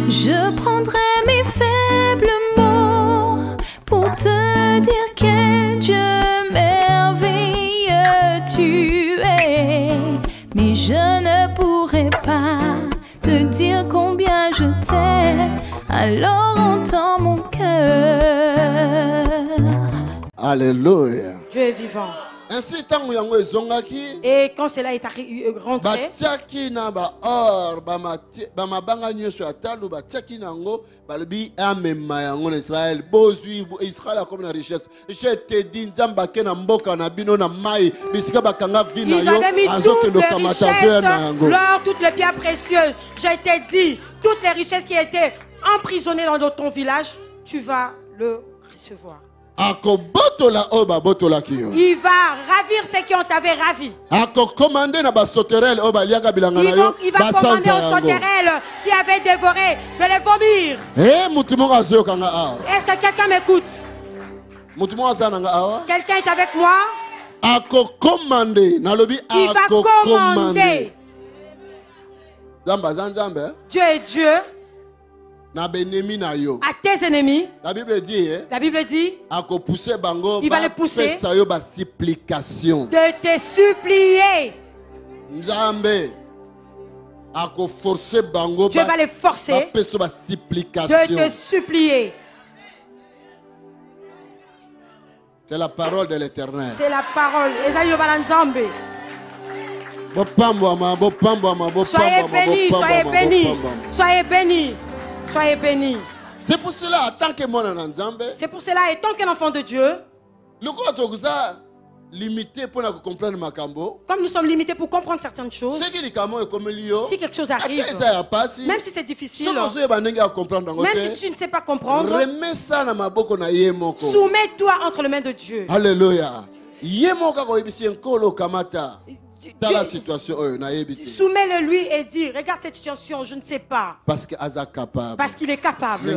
Je prendrai mes faibles mots pour te dire quel Dieu merveilleux tu es. Mais je ne pourrai pas te dire combien je t'aime. Alors entends mon cœur. Alléluia. Dieu est vivant. Et quand cela est rentré, ils avaient mis toutes les richesses, l'or, toutes les pierres précieuses. J'ai été dit, toutes les richesses qui étaient emprisonnées dans ton village, tu vas le recevoir. Il va ravir ceux qui ont t'avait ravi. Il va commander aux sauterelles qui avaient dévoré de les vomir. Est-ce que quelqu'un m'écoute? Quelqu'un est avec moi? Il va commander. Dieu est Dieu. À tes ennemis, la Bible dit, il va les pousser de te supplier. Dieu va les forcer de te supplier. C'est la parole de l'Éternel. C'est la parole. Soyez bénis, soyez bénis, soyez bénis. Soyez bénis. C'est pour cela, en tant que c'est pour cela, étant qu'un enfant de Dieu, comme nous sommes limités pour comprendre certaines choses, si quelque chose arrive, même si c'est difficile, même si tu ne sais pas comprendre, soumets-toi entre les mains de Dieu. Alléluia. Soumets-le lui et dis, regarde cette situation, je ne sais pas. Parce qu'il est capable.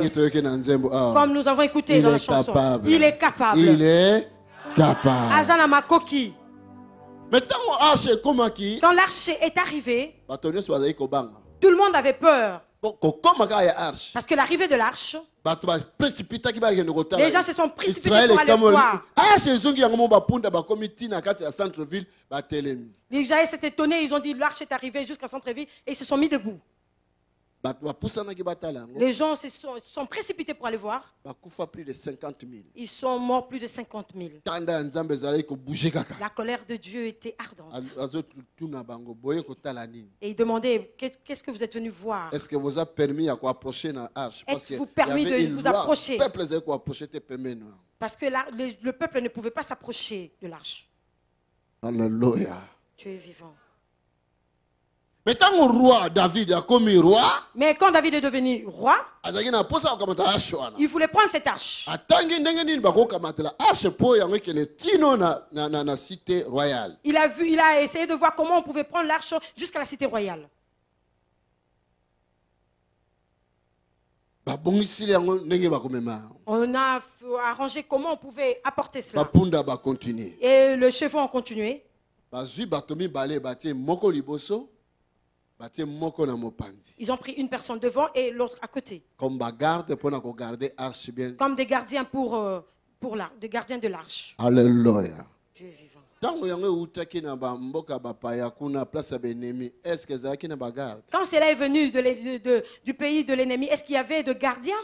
Comme nous avons écouté dans la chanson. Il est capable. Il est capable. Azana Makoki. Quand l'arche est arrivée, tout le monde avait peur. Parce que l'arrivée de l'arche, les gens se sont précipités pour aller voir. Les gens s'étaient étonnés, ils ont dit l'arche est arrivée jusqu'au centre-ville et ils se sont mis debout. Les gens se sont précipités pour aller voir. Ils sont morts plus de 50 000. La colère de Dieu était ardente. Et il demandait, qu'est-ce que vous êtes venus voir? Est-ce que vous avez permis à approcher la arche? Est-ce vous permis de vous approcher? Parce que le peuple ne pouvait pas s'approcher de l'arche. Alléluia. Tu es vivant. Mais quand David est devenu roi, il voulait prendre cette arche. Il a essayé de voir comment on pouvait prendre l'arche jusqu'à la cité royale. On a arrangé comment on pouvait apporter cela. Et les chevaux ont continué. Ils ont pris une personne devant et l'autre à côté. Comme des gardiens des gardiens de l'arche. Alléluia. Dieu est vivant. Quand cela est venu du pays de l'ennemi, est-ce qu'il y avait de gardiens?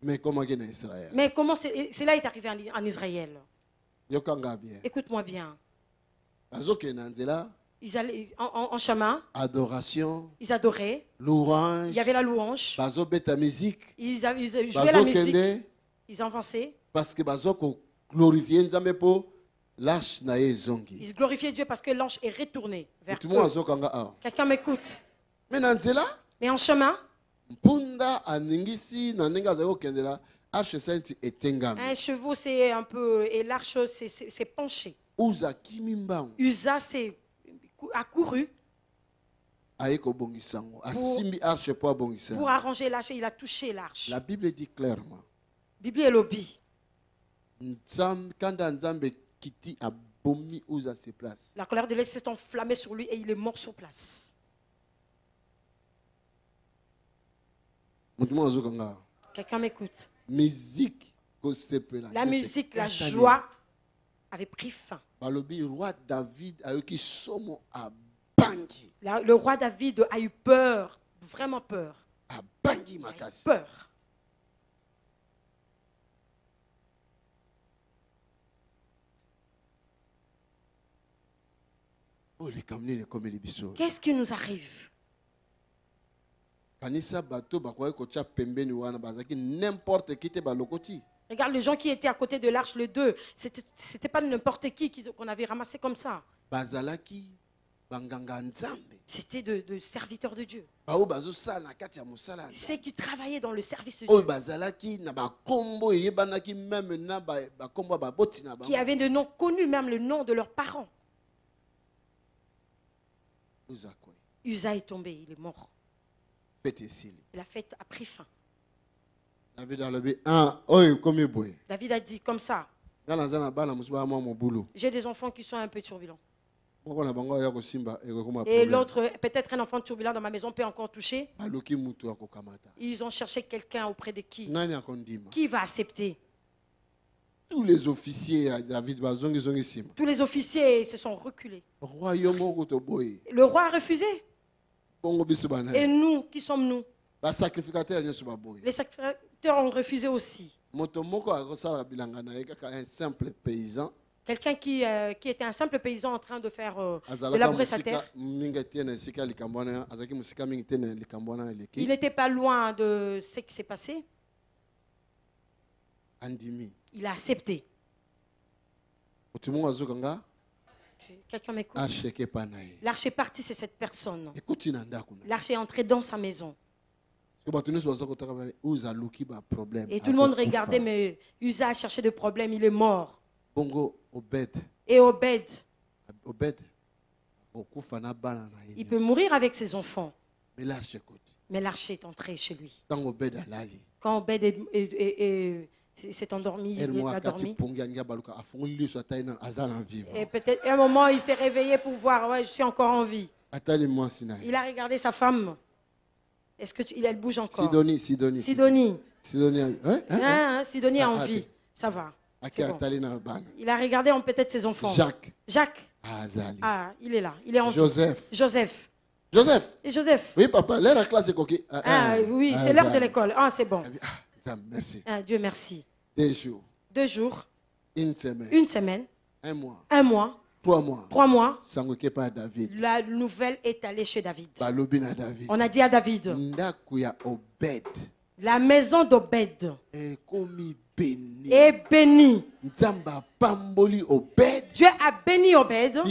Mais comment cela est arrivé en Israël? Écoute-moi bien. Ils allaient en chemin. Adoration. Ils adoraient. Louange. Il y avait la louange. Ils jouaient la musique. Ils avançaient. Parce que glorifier ils glorifiaient Dieu parce que l'ange est retourné vers eux. Quelqu'un m'écoute. Mais en chemin, un chevaux c'est un peu et l'arche c'est penché. Uza c'est a couru pour arranger l'arche. Il a touché l'arche. La Bible dit clairement. Bible est lobby. La colère de l'Éternel s'est enflammée sur lui et il est mort sur place. Quelqu'un m'écoute. Musique. La musique, la joie avait pris fin. Le roi David a eu peur, vraiment peur. Il a eu peur. Qu'est-ce qui nous arrive? Regarde les gens qui étaient à côté de l'arche, les deux. C'était pas n'importe qui qu'on avait ramassé comme ça. C'était de serviteurs de Dieu. Ceux qui travaillaient dans le service de Dieu. Qui avaient des noms connus, même le nom de leurs parents. Uza est tombé, il est mort. La fête a pris fin. David a dit comme ça. J'ai des enfants qui sont un peu turbulents. Et l'autre, peut-être un enfant turbulent dans ma maison peut encore toucher. Ils ont cherché quelqu'un auprès de qui? Qui va accepter? Tous les officiers se sont reculés. Le roi a refusé. Et nous, qui sommes-nous? Les sacrificateurs ont refusé aussi. Quelqu'un qui était un simple paysan en train de faire de labourer sa terre. Il n'était pas loin de ce qui s'est passé. Il a accepté. Quelqu'un m'écoute. L'arche est parti, c'est cette personne. L'arche est entrée dans sa maison. Et tout le monde regardait, mais Uza a cherché des problèmes, il est mort. Et Obed, il peut mourir avec ses enfants. Mais l'arche est entrée chez lui. Quand Obed s'est endormi, il a dormi. Et peut-être à un moment, il s'est réveillé pour voir, ouais, je suis encore en vie. Il a regardé sa femme. Est-ce qu'elle bouge encore? Sidonie. Sidonie a envie. Ça va. Bon. Il a regardé peut-être ses enfants. Jacques. Ah, il est là. Il est en vie. Joseph. Et Joseph. Oui, papa, l'heure à classe est coquille. Oui, c'est l'heure de l'école. Ah, c'est bon. Merci. Dieu merci. 2 jours. Une semaine. 1 mois. 1 mois. 3 mois. 3 mois. David. La nouvelle est allée chez David. David. On a dit à David. La maison d'Obed est bénie. Dieu a béni Obed.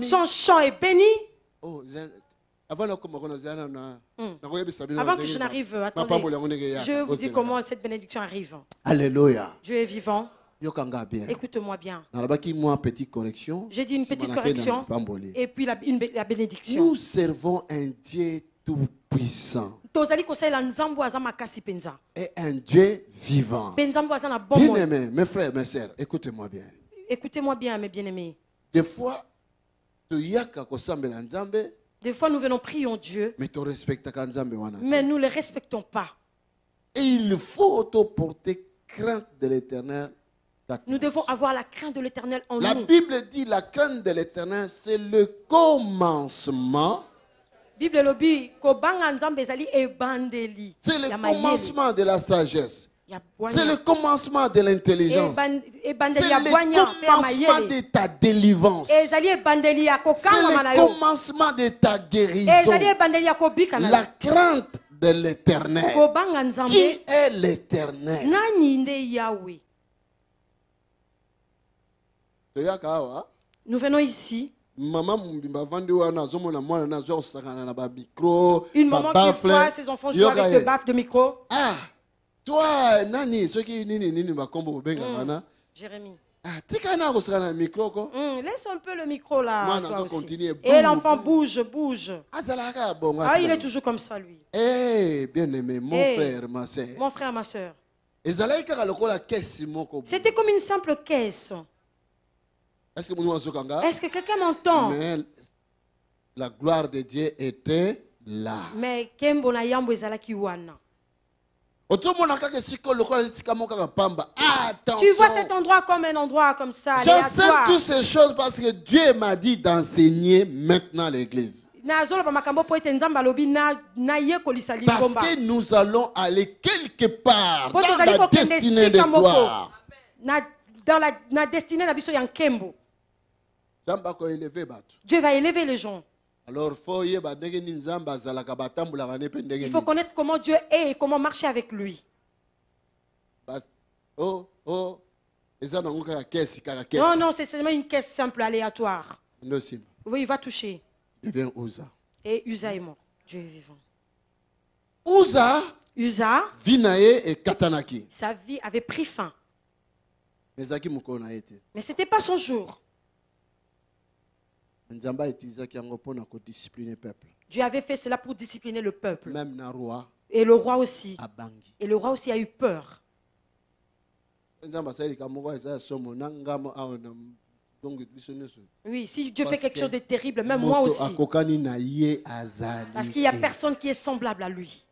Son champ est béni. Avant que je n'arrive, attendez, je vous dis comment cette bénédiction arrive. Alléluia. Dieu est vivant. Écoute-moi bien. J'ai dit une petite correction et puis la bénédiction. Nous servons un Dieu tout-puissant et un Dieu vivant. Bien-aimés, mes frères, mes sœurs, écoutez-moi bien. Écoutez-moi bien, mes bien-aimés. Des fois, nous venons prions Dieu, mais nous ne le respectons pas. Et il faut porter crainte de l'Éternel. Nous devons avoir la crainte de l'Éternel en nous. La Bible dit la crainte de l'Éternel, c'est le commencement. C'est le commencement de la sagesse. C'est le commencement de l'intelligence. C'est le commencement de ta délivrance. C'est le commencement de ta guérison. La crainte de l'Éternel. Qui est l'Éternel? Nous venons ici. Une maman qui voit ses enfants jouer avec le baffle de micro. Ah, toi, Nani, ceux qui Jérémie. Laisse un peu le micro là. Et l'enfant bouge. Ah, il est toujours comme ça, lui. Bien-aimé, mon frère, ma soeur. Mon frère, ma soeur. C'était comme une simple caisse. Est-ce que quelqu'un m'entend? Mais la gloire de Dieu était là. Mais Kembo na yambo ezalaki wana. Tu vois cet endroit comme un endroit comme ça. J'enseigne toutes ces choses parce que Dieu m'a dit d'enseigner maintenant l'église. Parce que nous allons aller quelque part dans la destinée de gloire. Dans la destinée de Kembo. Dieu va élever les gens. Alors, il faut connaître comment Dieu est et comment marcher avec lui. Non, non, c'est seulement une caisse simple, aléatoire. Oui, il va toucher. Et Uza est mort. Dieu est vivant. Uza, Vinae et Katanaki. Sa vie avait pris fin. Mais ce n'était pas son jour. Dieu avait fait cela pour discipliner le peuple. Même et le roi aussi. Et le roi aussi a eu peur. Oui, si Dieu fait quelque chose de terrible, même moi aussi. Parce qu'il n'y a personne qui est semblable à lui.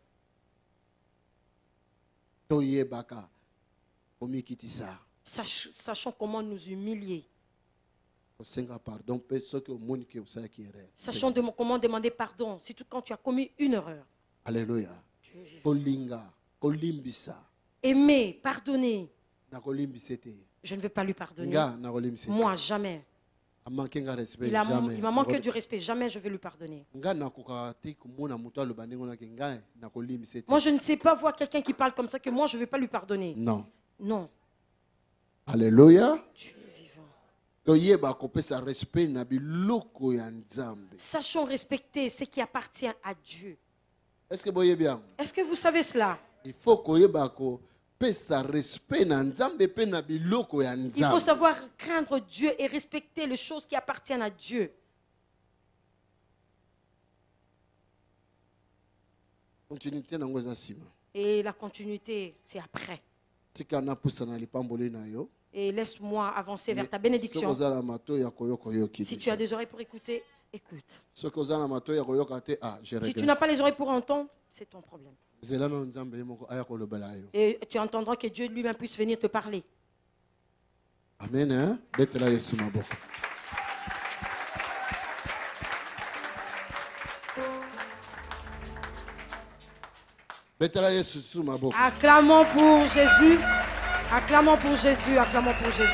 Sachons comment nous humilier. Sachons comment demander pardon, surtout quand tu as commis une erreur. Alléluia. Aimer, pardonner. Je ne veux pas lui pardonner. Moi, jamais. Il m'a manqué du respect. Jamais je vais lui pardonner. Moi, je ne sais pas voir quelqu'un qui parle comme ça que moi, je ne vais pas lui pardonner. Non. Non. Alléluia. Sachons respecter ce qui appartient à Dieu. Est-ce que vous voyez bien? Est-ce que vous savez cela? Il faut savoir craindre Dieu et respecter les choses qui appartiennent à Dieu. Et la continuité, c'est après. Et laisse-moi avancer vers ta bénédiction. Si tu as des oreilles pour écouter, écoute. Si tu n'as pas les oreilles pour entendre, c'est ton problème. Et tu entendras que Dieu lui-même puisse venir te parler. Amen. Hein? Acclamons pour Jésus. Acclamons pour Jésus. Acclamons pour Jésus.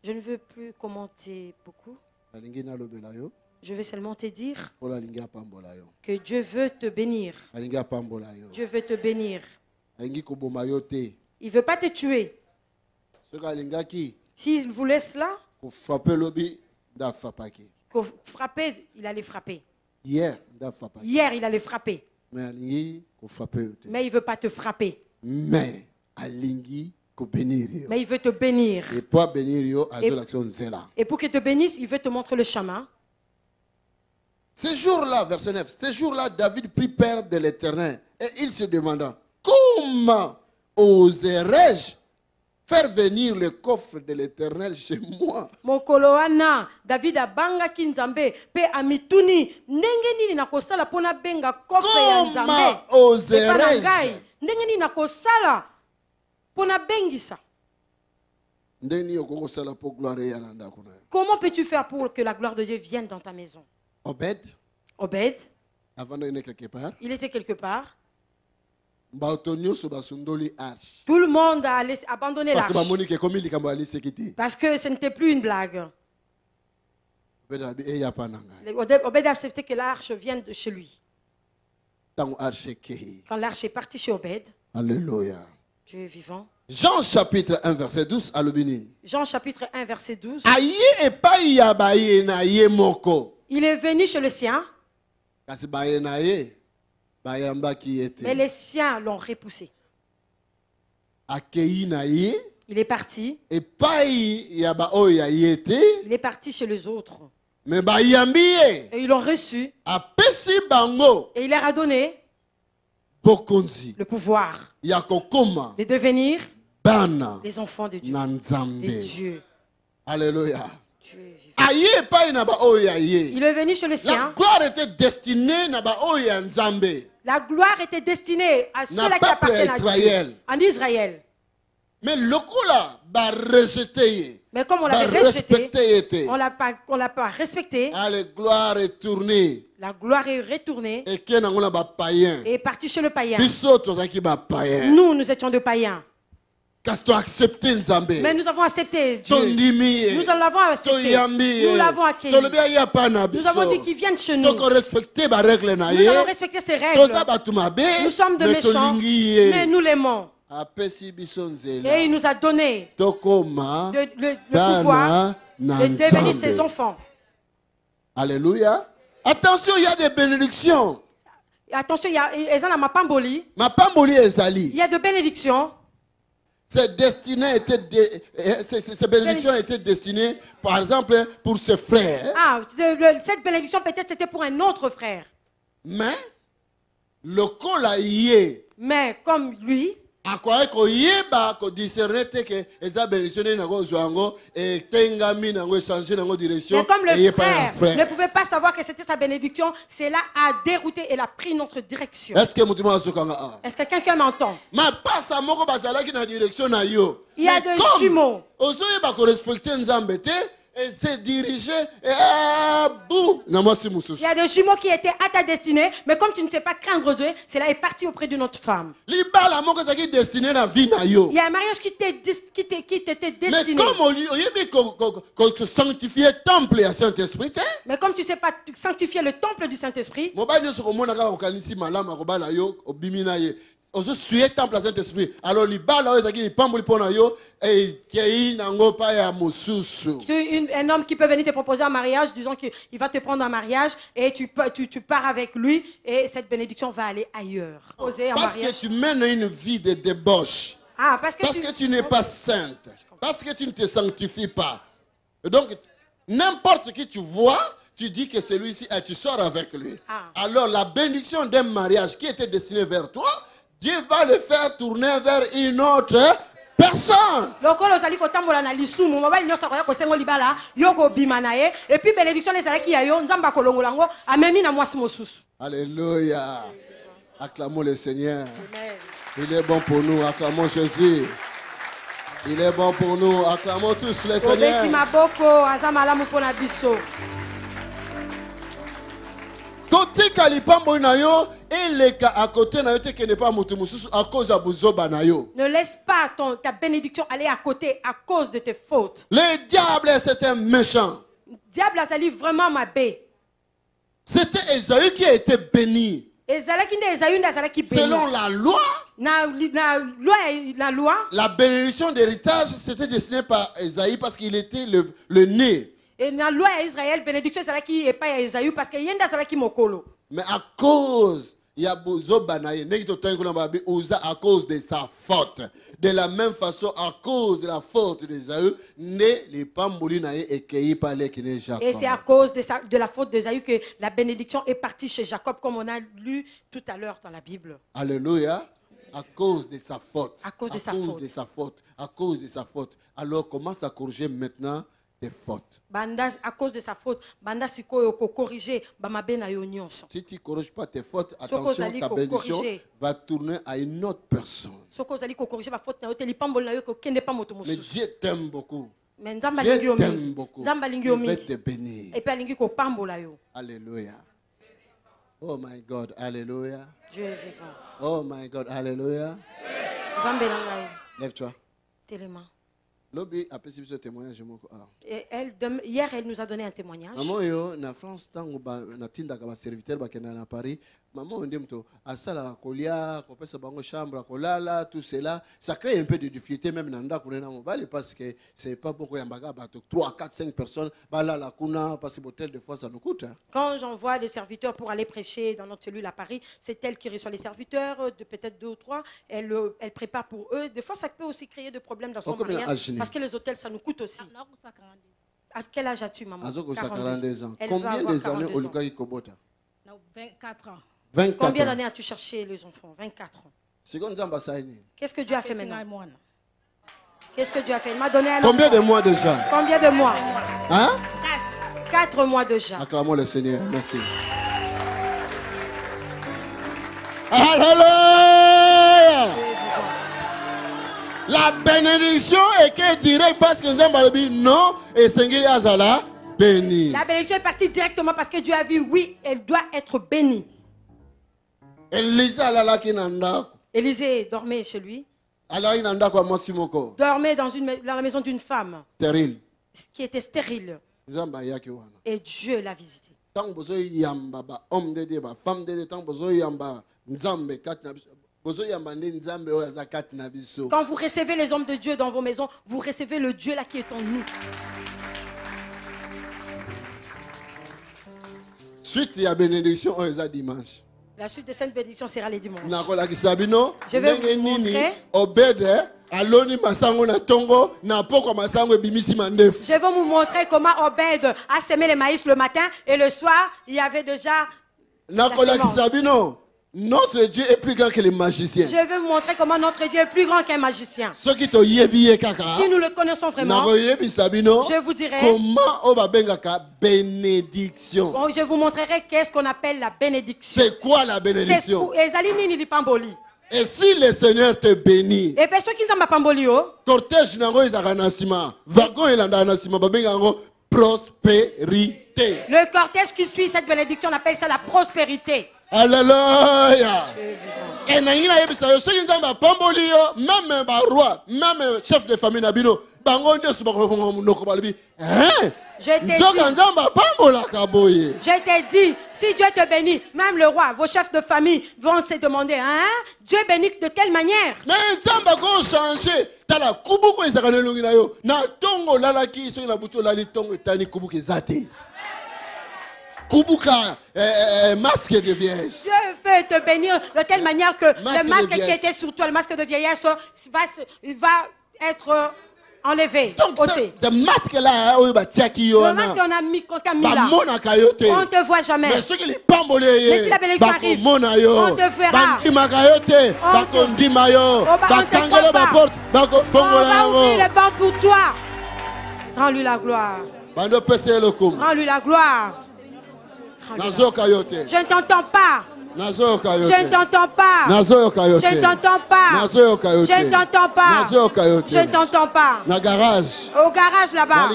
Je ne veux plus commenter beaucoup. Je veux seulement te dire que Dieu veut te bénir. Dieu veut te bénir. Il ne veut pas te tuer. S'il voulait cela, frapper, il allait frapper. Hier, il allait frapper. Mais il ne veut pas te frapper. Mais il veut te bénir. Et pour qu'il te bénisse, il veut te montrer le chemin. Ce jour-là, verset 9, ce jour-là, David prit peur de l'Éternel et il se demanda, comment oserais-je faire venir le coffre de l'Éternel chez moi? Mokoloana, David abanga kinzambe pe amituni ndenge nini nakosala pona benga coffre ya nzambe. Comment oserais-je? Ndenge nini nakosala pona bengisa? Comment peux-tu faire pour que la gloire de Dieu vienne dans ta maison? Obed. Il était quelque part. Tout le monde a abandonné l'arche. Parce que ce n'était plus une blague. Obed a accepté que l'arche vienne de chez lui. Quand l'arche est partie chez Obed. Alléluia. Dieu est vivant. Jean chapitre 1 verset 12 à l'obéni. Jean chapitre 1 verset 12. Il est venu chez le sien. Mais les siens l'ont repoussé. Il est parti. Il est parti chez les autres. Et ils l'ont reçu. Et il leur a donné le pouvoir de devenir les enfants de Dieu. Des dieux. Alléluia. Il est venu chez le sien. La gloire était destinée La gloire était destinée à ceux-là qui appartiennent à Dieu, en Israël. Mais le coup là, rejeté. Mais comme on l'avait rejeté, on l'a pas respecté. La gloire est tournée. La gloire est retournée. Et est parti chez le païen. Nous étions de païens. Mais nous avons accepté Dieu. Nous l'avons accepté. Nous l'avons accueilli. Nous avons dit qu'il vienne chez nous. Nous allons respecter ses règles. Nous sommes de méchants, mais nous l'aimons. Et il nous a donné le pouvoir de devenir ses enfants. Alléluia. Attention, il y a des bénédictions. Attention, il y a il y a de bénédictions. Ces bénédictions étaient destinées, par exemple, pour ses frères. Cette bénédiction, peut-être, c'était pour un autre frère. Mais, le col y mais comme lui, mais comme lui le frère ne pouvait pas savoir que c'était sa bénédiction, cela a dérouté et a pris notre direction. Est-ce que quelqu'un m'entend? Il y a des jumeaux. Et s'est dirigé il y a des jumeaux qui étaient à ta destinée, mais comme tu ne sais pas craindre Dieu, cela est parti auprès d'une autre femme. Il y a un mariage qui t'était destiné. Mais comme tu ne sais pas sanctifier le temple du Saint-Esprit, alors un homme qui peut venir te proposer un mariage, disons qu'il va te prendre un mariage et tu pars avec lui et cette bénédiction va aller ailleurs. Parce que tu mènes une vie de débauche. Parce que tu n'es pas sainte. Parce que tu ne te sanctifies pas. Donc, n'importe qui tu vois, tu dis que celui-ci, tu sors avec lui. Alors, la bénédiction d'un mariage qui était destiné vers toi, Dieu va le faire tourner vers une autre personne. Alléluia. Acclamons le Seigneur. Il est bon pour nous. Acclamons Jésus. Il est bon pour nous. Acclamons tous le Seigneur. Côté kalipambo na yo eleka à côté na yo te kene pas mutu mususu à cause à buzoba na yo. Ne laisse pas ta bénédiction aller à côté à cause de tes fautes. Le diable c'est un méchant. Diable a sali vraiment ma bé. C'était Ésaü qui a été béni. Selon la loi. La loi. La bénédiction d'héritage c'était destiné par Ésaü parce qu'il était le né. Et dans la loi d'Israël, bénédiction c'est là qui est pas à Esaü parce que yenda c'est là qui mokolo. Mais à cause à cause de sa faute. De la même façon, à cause de la faute d'Ésaü, les pambolina et cueillis par les Jacob. Et c'est à cause de la faute d'Ésaü que la bénédiction est partie chez Jacob, comme on a lu tout à l'heure dans la Bible. Alléluia. À cause de sa faute. À cause de sa faute. À cause de sa faute. Alors commence à corriger maintenant tes fautes. À cause de sa faute, si tu ne corriges pas tes fautes, attention, ta bénédiction va tourner à une autre personne. Mais Dieu t'aime beaucoup. Dieu t'aime beaucoup. Il veut te bénir. Alléluia. Oh my God, alléluia. Dieu est vivant. Oh my God, alléluia. Lève-toi. Hier, elle nous a donné un témoignage. Na France, Paris, maman chambre tout cela, ça crée un peu de difficulté même parce que c'est pas beaucoup 3, 4, 5 personnes parce que des fois ça nous coûte. Quand j'envoie des serviteurs pour aller prêcher dans notre cellule à Paris, c'est elle qui reçoit les serviteurs, de peut-être 2 ou 3, elle prépare pour eux. Des fois ça peut aussi créer des problèmes dans son mariage parce que les hôtels ça nous coûte aussi. À quel âge as-tu, maman? 42 ans. Combien des années au Kobota? 24 ans. 24 Combien ans. d'années as-tu cherché les enfants? 24 ans. Qu'est-ce que Dieu a fait maintenant? Qu'est-ce que Dieu a fait? Il m'a donné un Combien enfant. de mois déjà? Combien de mois? Hein? 4 mois déjà. Acclamons le Seigneur. Merci. Alléluia! La bénédiction est que direct parce que nous avons dit non et Seigneur Azala béni. La bénédiction est partie directement parce que Dieu a vu oui, elle doit être bénie. Élisée dormait chez lui. Dormait dans la maison d'une femme. Stérile. Qui était stérile. Et Dieu l'a visité. Quand vous recevez les hommes de Dieu dans vos maisons, vous recevez le Dieu là qui est en nous. Suite il y a bénédiction dimanche. La suite de cette bénédiction sera les dimanches. Je vais vous montrer. Je vais vous montrer comment Obed a semé le maïs le matin et le soir, il y avait déjà la semence. Notre Dieu est plus grand que les magiciens. Je vais vous montrer comment notre Dieu est plus grand qu'un magicien. Si nous le connaissons vraiment, je vous dirai bénédiction. Bon, je vous montrerai qu'est-ce qu'on appelle la bénédiction. C'est quoi la bénédiction? Et si le Seigneur te bénit, cortège prospérité. Le cortège qui suit cette bénédiction, on appelle ça la prospérité. Alléluia. Et même roi, même chef de famille Nabino, je t'ai dit, si Dieu te bénit, même le roi, vos chefs de famille vont se demander, hein, Dieu bénit de quelle manière? Mais masque de vieillesse. Dieu veut te bénir de telle manière que le masque qui était sur toi, le masque de vieillesse, va être enlevé. Donc, ce masque-là, le masque qu'on a mis, qu'on t'a mis là, on ne te voit jamais. Mais si la bénédiction arrive, on te verra. On va ouvrir les portes pour toi. Rends-lui la gloire. Rends-lui la gloire. Je ne t'entends pas. Je ne t'entends pas. Je ne t'entends pas. Je ne t'entends pas. Je ne t'entends pas. Au garage là-bas. Je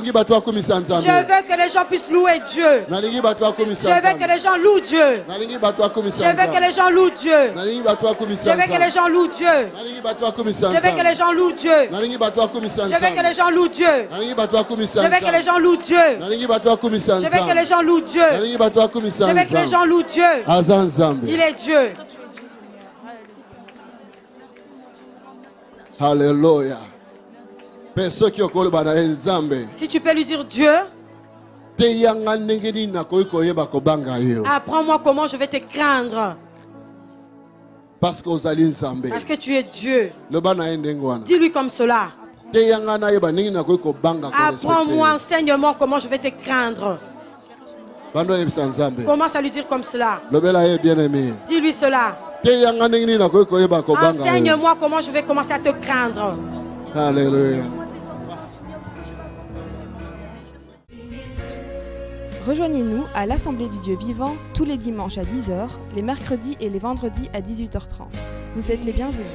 veux que les gens puissent louer Dieu. Je veux que les gens louent Dieu. Je veux que les gens louent Dieu. Je veux que les gens louent Dieu. Je veux que les gens louent Dieu. Je veux que les gens louent Dieu. Je veux que les gens louent Dieu. Je veux que les gens louent Dieu. Je veux que les gens louent Dieu. Il est Dieu. Alléluia. Si tu peux lui dire Dieu, apprends-moi comment je vais te craindre. Parce que tu es Dieu. Dis-lui comme cela. Apprends-moi, enseigne-moi comment je vais te craindre. Commence à lui dire comme cela. Dis-lui cela. Enseigne-moi comment je vais commencer à te craindre. Alléluia. Rejoignez-nous à l'Assemblée du Dieu vivant tous les dimanches à 10h, les mercredis et les vendredis à 18h30. Vous êtes les bienvenus.